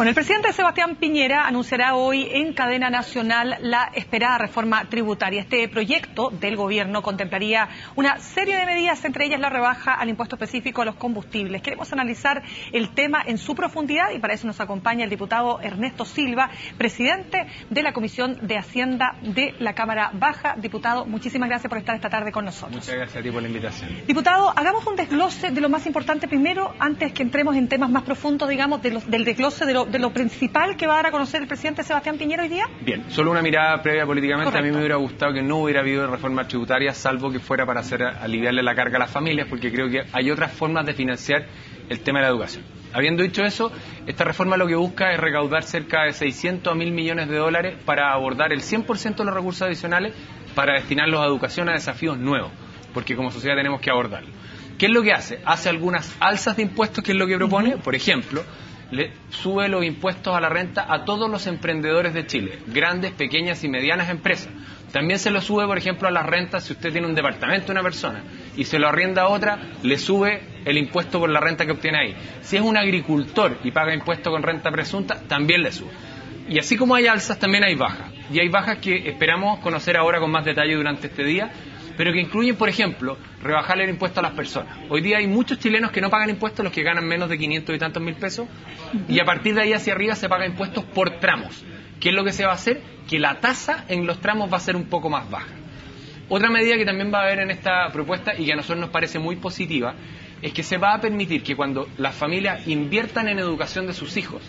Bueno, el presidente Sebastián Piñera anunciará hoy en cadena nacional la esperada reforma tributaria. Este proyecto del gobierno contemplaría una serie de medidas, entre ellas la rebaja al impuesto específico a los combustibles. Queremos analizar el tema en su profundidad y para eso nos acompaña el diputado Ernesto Silva, presidente de la Comisión de Hacienda de la Cámara Baja. Diputado, muchísimas gracias por estar esta tarde con nosotros. Muchas gracias a ti por la invitación. Diputado, hagamos un desglose de lo más importante primero, antes que entremos en temas más profundos, digamos, del desglose de lo principal que va a dar a conocer el presidente Sebastián Piñera hoy día. Bien, solo una mirada previa políticamente. Correcto. A mí me hubiera gustado que no hubiera habido reforma tributaria, salvo que fuera para aliviarle la carga a las familias, porque creo que hay otras formas de financiar el tema de la educación. Habiendo dicho eso, esta reforma lo que busca es recaudar cerca de 600 a 1.000 millones de dólares para abordar el 100% de los recursos adicionales para destinarlos a educación, a desafíos nuevos, porque como sociedad tenemos que abordarlo. ¿Qué es lo que hace? Hace algunas alzas de impuestos, que es lo que propone. Por ejemplo, le sube los impuestos a la renta a todos los emprendedores de Chile, grandes, pequeñas y medianas empresas. También se lo sube, por ejemplo, a las rentas. Si usted tiene un departamento de una persona y se lo arrienda a otra, le sube el impuesto por la renta que obtiene ahí. Si es un agricultor y paga impuesto con renta presunta, también le sube. Y así como hay alzas, también hay bajas. Y hay bajas que esperamos conocer ahora con más detalle durante este día, pero que incluyen, por ejemplo, rebajarle el impuesto a las personas. Hoy día hay muchos chilenos que no pagan impuestos, los que ganan menos de 500 y tantos mil pesos, y a partir de ahí hacia arriba se paga impuestos por tramos. ¿Qué es lo que se va a hacer? Que la tasa en los tramos va a ser un poco más baja. Otra medida que también va a haber en esta propuesta y que a nosotros nos parece muy positiva es que se va a permitir que cuando las familias inviertan en educación de sus hijos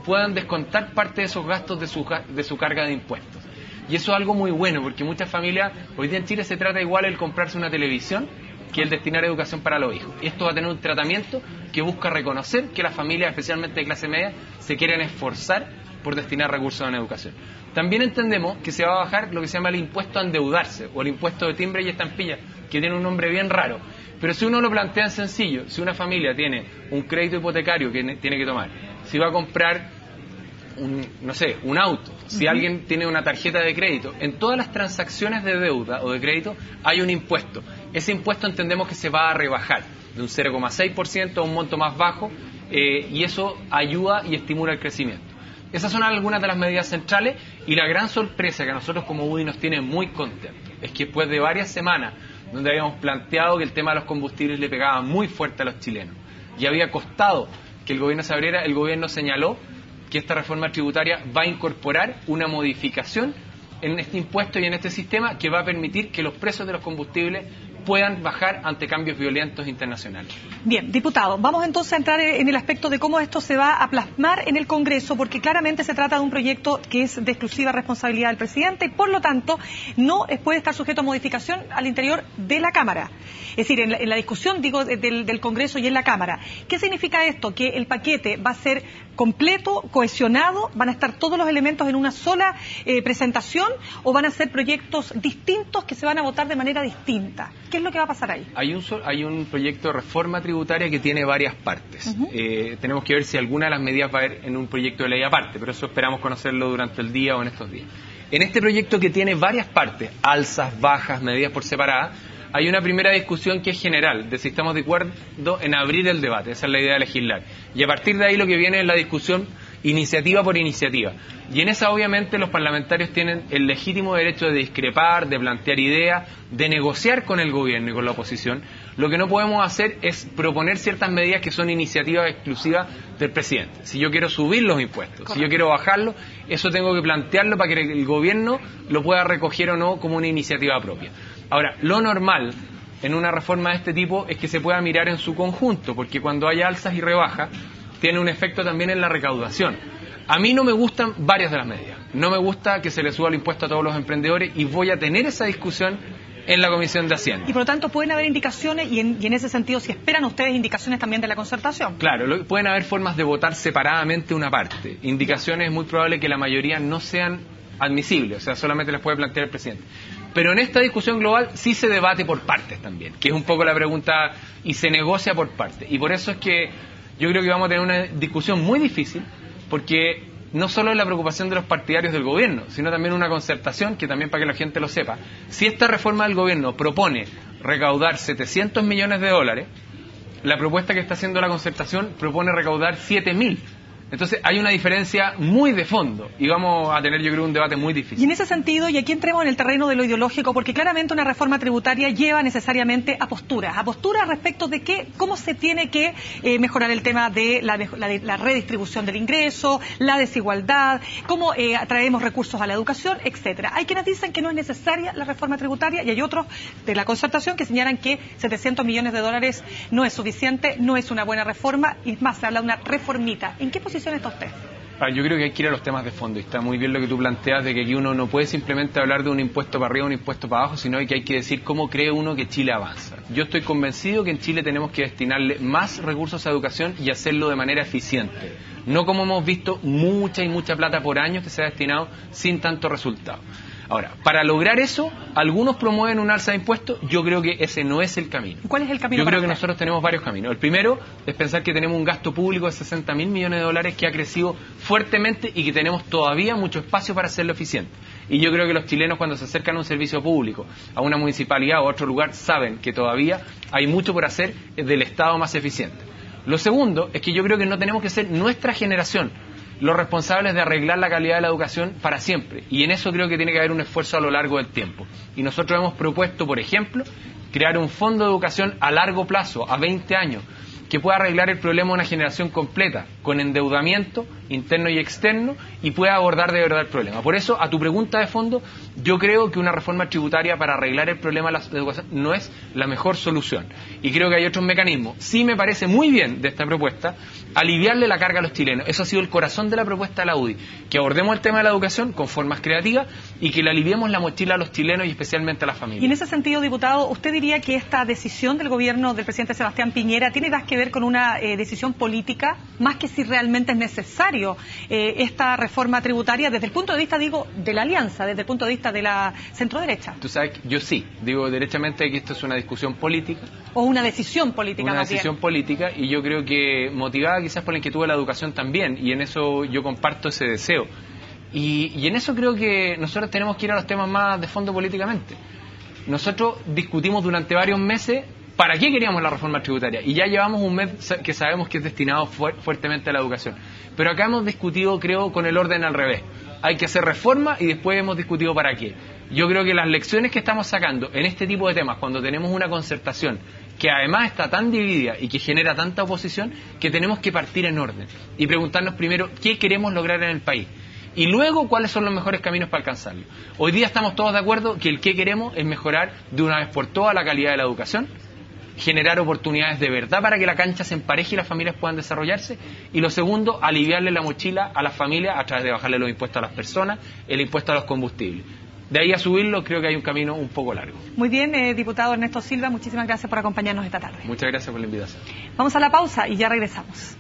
puedan descontar parte de esos gastos de su carga de impuestos. Y eso es algo muy bueno, porque muchas familias, hoy día en Chile se trata igual el comprarse una televisión que el destinar educación para los hijos. Esto va a tener un tratamiento que busca reconocer que las familias, especialmente de clase media, se quieren esforzar por destinar recursos en educación. También entendemos que se va a bajar lo que se llama el impuesto a endeudarse, o el impuesto de timbre y estampilla, que tiene un nombre bien raro. Pero si uno lo plantea en sencillo, si una familia tiene un crédito hipotecario que tiene que tomar, si va a comprar un auto, si alguien tiene una tarjeta de crédito, en todas las transacciones de deuda o de crédito hay un impuesto. Ese impuesto entendemos que se va a rebajar de un 0,6% a un monto más bajo, y eso ayuda y estimula el crecimiento. Esas son algunas de las medidas centrales, y la gran sorpresa que a nosotros como UDI nos tiene muy contentos es que después de varias semanas donde habíamos planteado que el tema de los combustibles le pegaba muy fuerte a los chilenos y había costado que el gobierno se abriera, el gobierno señaló que esta reforma tributaria va a incorporar una modificación en este impuesto y en este sistema que va a permitir que los precios de los combustibles puedan bajar ante cambios violentos internacionales. Bien, diputado, vamos entonces a entrar en el aspecto de cómo esto se va a plasmar en el Congreso, porque claramente se trata de un proyecto que es de exclusiva responsabilidad del presidente y por lo tanto no puede estar sujeto a modificación al interior de la Cámara. Es decir, en la discusión, digo, del Congreso y en la Cámara. ¿Qué significa esto? Que el paquete va a ser completo, cohesionado, van a estar todos los elementos en una sola presentación, o van a ser proyectos distintos que se van a votar de manera distinta. ¿Qué es lo que va a pasar ahí? Hay un proyecto de reforma tributaria que tiene varias partes. Tenemos que ver si alguna de las medidas va a haber en un proyecto de ley aparte, pero eso esperamos conocerlo durante el día o en estos días. En este proyecto, que tiene varias partes, alzas, bajas, medidas por separada, hay una primera discusión que es general, de si estamos de acuerdo en abrir el debate. Esa es la idea de legislar. Y a partir de ahí lo que viene es la discusión iniciativa por iniciativa. Y en esa obviamente los parlamentarios tienen el legítimo derecho de discrepar, de plantear ideas, de negociar con el gobierno y con la oposición. Lo que no podemos hacer es proponer ciertas medidas que son iniciativas exclusivas del presidente. Si yo quiero subir los impuestos, correcto, si yo quiero bajarlos, eso tengo que plantearlo para que el gobierno lo pueda recoger o no como una iniciativa propia. Ahora, lo normal en una reforma de este tipo es que se pueda mirar en su conjunto, porque cuando hay alzas y rebajas, tiene un efecto también en la recaudación. A mí no me gustan varias de las medidas. No me gusta que se le suba el impuesto a todos los emprendedores, y voy a tener esa discusión en la Comisión de Hacienda. Y por lo tanto pueden haber indicaciones, y en ese sentido, si esperan ustedes indicaciones también de la concertación. Claro, pueden haber formas de votar separadamente una parte. Indicaciones es muy probable que la mayoría no sean admisibles, o sea, solamente las puede plantear el presidente. Pero en esta discusión global sí se debate por partes también, que es un poco la pregunta, y se negocia por partes. Y por eso es que yo creo que vamos a tener una discusión muy difícil, porque no solo es la preocupación de los partidarios del gobierno, sino también una concertación, que también para que la gente lo sepa. Si esta reforma del gobierno propone recaudar 700 millones de dólares, la propuesta que está haciendo la concertación propone recaudar 7.000 Entonces hay una diferencia muy de fondo y vamos a tener, yo creo, un debate muy difícil. Y en ese sentido, y aquí entremos en el terreno de lo ideológico, porque claramente una reforma tributaria lleva necesariamente a posturas respecto de cómo se tiene que mejorar el tema de la redistribución del ingreso, la desigualdad, cómo atraemos recursos a la educación, etcétera. Hay quienes dicen que no es necesaria la reforma tributaria y hay otros de la concertación que señalan que 700 millones de dólares no es suficiente, no es una buena reforma y más se habla de una reformita. ¿En qué posición está usted? Yo creo que hay que ir a los temas de fondo y está muy bien lo que tú planteas de que aquí uno no puede simplemente hablar de un impuesto para arriba o un impuesto para abajo, sino que hay que decir cómo cree uno que Chile avanza. Yo estoy convencido que en Chile tenemos que destinarle más recursos a educación y hacerlo de manera eficiente, no como hemos visto mucha y mucha plata por año que se ha destinado sin tanto resultado. Ahora, para lograr eso, algunos promueven un alza de impuestos, yo creo que ese no es el camino. ¿Cuál es el camino? Yo creo que nosotros tenemos varios caminos. El primero es pensar que tenemos un gasto público de 60.000 millones de dólares que ha crecido fuertemente y que tenemos todavía mucho espacio para hacerlo eficiente. Y yo creo que los chilenos cuando se acercan a un servicio público, a una municipalidad o a otro lugar, saben que todavía hay mucho por hacer del Estado más eficiente. Lo segundo es que yo creo que no tenemos que ser nuestra generación los responsables de arreglar la calidad de la educación para siempre. Y en eso creo que tiene que haber un esfuerzo a lo largo del tiempo. Y nosotros hemos propuesto, por ejemplo, crear un fondo de educación a largo plazo, a 20 años, que pueda arreglar el problema de una generación completa, con endeudamiento interno y externo, y pueda abordar de verdad el problema. Por eso, a tu pregunta de fondo, yo creo que una reforma tributaria para arreglar el problema de la educación no es la mejor solución. Y creo que hay otros mecanismos. Sí me parece muy bien de esta propuesta aliviarle la carga a los chilenos. Eso ha sido el corazón de la propuesta de la UDI, que abordemos el tema de la educación con formas creativas y que le aliviemos la mochila a los chilenos y especialmente a las familias. Y en ese sentido, diputado, ¿usted diría que esta decisión del gobierno del presidente Sebastián Piñera tiene más que ver con una decisión política, más que si realmente es necesario esta reforma tributaria desde el punto de vista, digo, de la alianza, desde el punto de vista de la centro-derecha? Tú sabes, yo sí, digo derechamente que esto es una discusión política. O una decisión política. Una decisión política, y yo creo que motivada quizás por la inquietud de la educación también, y en eso yo comparto ese deseo. Y en eso creo que nosotros tenemos que ir a los temas más de fondo políticamente. Nosotros discutimos durante varios meses para qué queríamos la reforma tributaria, y ya llevamos un mes que sabemos que es destinado fuertemente a la educación. Pero acá hemos discutido, creo, con el orden al revés. Hay que hacer reforma y después hemos discutido para qué. Yo creo que las lecciones que estamos sacando en este tipo de temas, cuando tenemos una concertación que además está tan dividida y que genera tanta oposición, que tenemos que partir en orden y preguntarnos primero qué queremos lograr en el país y luego cuáles son los mejores caminos para alcanzarlo. Hoy día estamos todos de acuerdo que el que queremos es mejorar de una vez por todas la calidad de la educación, generar oportunidades de verdad para que la cancha se empareje y las familias puedan desarrollarse, y lo segundo, aliviarle la mochila a las familias a través de bajarle los impuestos a las personas, el impuesto a los combustibles. De ahí a subirlo creo que hay un camino un poco largo. Muy bien, diputado Ernesto Silva, muchísimas gracias por acompañarnos esta tarde. Muchas gracias por la invitación. Vamos a la pausa y ya regresamos.